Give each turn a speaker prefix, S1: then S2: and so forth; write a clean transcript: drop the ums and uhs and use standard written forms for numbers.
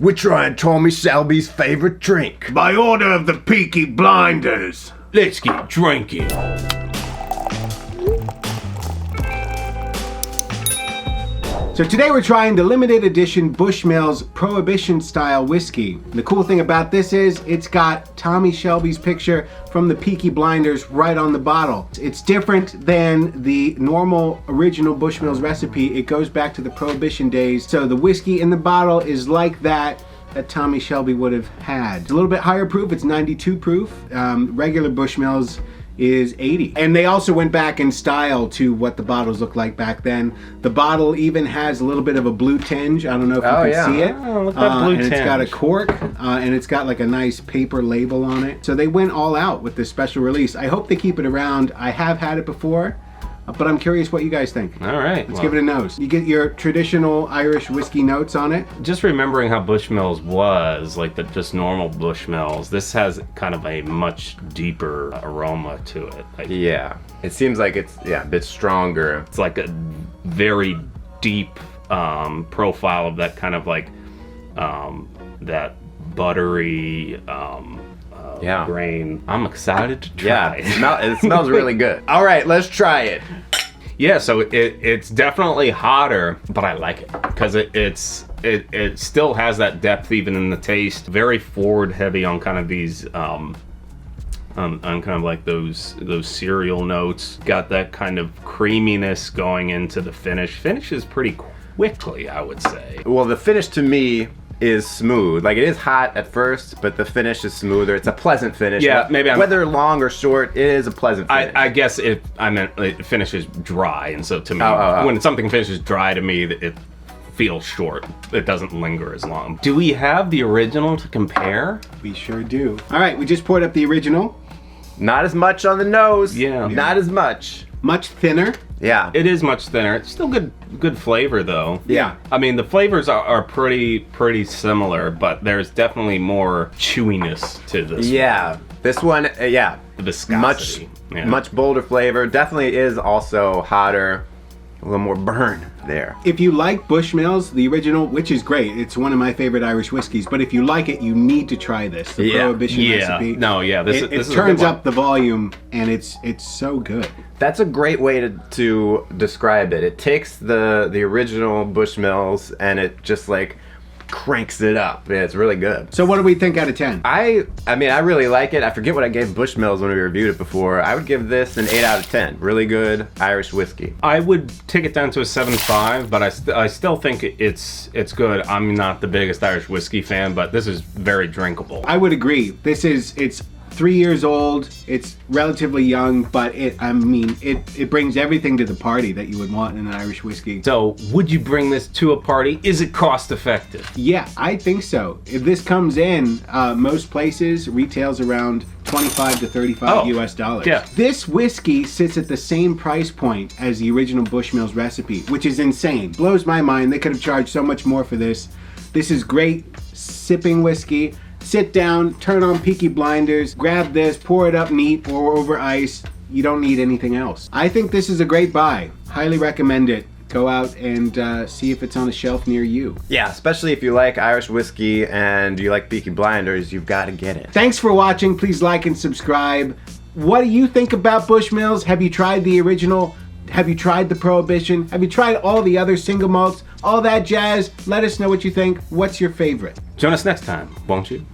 S1: We're trying Tommy Shelby's favorite drink.
S2: By order of the Peaky Blinders.
S3: Let's get drinking.
S4: So today we're trying the limited edition Bushmills Prohibition style whiskey. The cool thing about this is it's got Tommy Shelby's picture from the Peaky Blinders right on the bottle. It's different than the normal original Bushmills recipe. It goes back to the Prohibition days. So the whiskey in the bottle is like that Tommy Shelby would have had. It's a little bit higher proof, it's 92 proof. Regular Bushmills is 80. And they also went back in style to what the bottles looked like back then. The bottle even has a little bit of a blue tinge. I don't know if you can see it.
S3: Oh, look at that blue
S4: and
S3: tinge.
S4: It's got a cork, and it's got like a nice paper label on it. So they went all out with this special release. I hope they keep it around. I have had it before, but I'm curious what you guys think.
S3: All right.
S4: Let's give it a nose. You get your traditional Irish whiskey notes on it.
S3: Just remembering how Bushmills was, like the just normal Bushmills, this has kind of a much deeper aroma to it.
S1: Yeah, it seems like it's a bit stronger.
S3: It's like a very deep profile of that kind of like that buttery grain. I'm excited to try it.
S1: It smells really good. All right, let's try it.
S3: Yeah, so it's definitely hotter, but I like it because it still has that depth even in the taste. Very forward heavy on kind of these on kind of like those cereal notes. Got that kind of creaminess going into the finish. Finishes pretty quickly, I would say.
S1: Well, the finish to me is smooth. Like, it is hot at first, but the finish is smoother. It's a pleasant finish.
S3: Yeah, maybe
S1: whether long or short, it is a pleasant finish.
S3: I guess it finishes dry, and so to me, when something finishes dry, to me, it feels short. It doesn't linger as long. Do we have the original to compare?
S4: We sure do. All right, we just poured up the original.
S1: Not as much on the nose.
S3: Yeah.
S1: Not as much.
S4: Much thinner.
S1: Yeah.
S3: It is much thinner. It's still good flavor though.
S4: Yeah.
S3: I mean, the flavors are pretty similar, but there's definitely more chewiness to this.
S1: Yeah. This one,
S3: The viscosity.
S1: Much bolder flavor. Definitely is also hotter. A little more burn there.
S4: If you like Bushmills, the original, which is great, it's one of my favorite Irish whiskeys, but if you like it, you need to try this. The Prohibition recipe.
S3: This
S4: It
S3: is a
S4: turns
S3: good one.
S4: up the volume, and it's so good.
S1: That's a great way to describe it. It takes the original Bushmills and it just like cranks it up. Yeah, it's really good.
S4: So what do we think out of 10?
S1: I mean, I really like it. I forget what I gave Bushmills when we reviewed it before. I would give this an 8 out of 10. Really good Irish whiskey.
S3: I would take it down to a 7.5, but I still think it's good. I'm not the biggest Irish whiskey fan, but this is very drinkable.
S4: I would agree. It's 3 years old. It's relatively young, but it brings everything to the party that you would want in an Irish whiskey.
S3: So, would you bring this to a party? Is it cost effective?
S4: Yeah, I think so. If this comes in, most places retails around 25 to 35 US dollars.
S3: Yeah.
S4: This whiskey sits at the same price point as the original Bushmills recipe, which is insane. Blows my mind. They could have charged so much more for this. This is great sipping whiskey. Sit down, turn on Peaky Blinders, grab this, pour it up neat, pour over ice. You don't need anything else. I think this is a great buy. Highly recommend it. Go out and see if it's on a shelf near you.
S1: Yeah, especially if you like Irish whiskey and you like Peaky Blinders, you've got to get it.
S4: Thanks for watching. Please like and subscribe. What do you think about Bushmills? Have you tried the original? Have you tried the Prohibition? Have you tried all the other single malts? All that jazz? Let us know what you think. What's your favorite?
S3: Join us next time, won't you?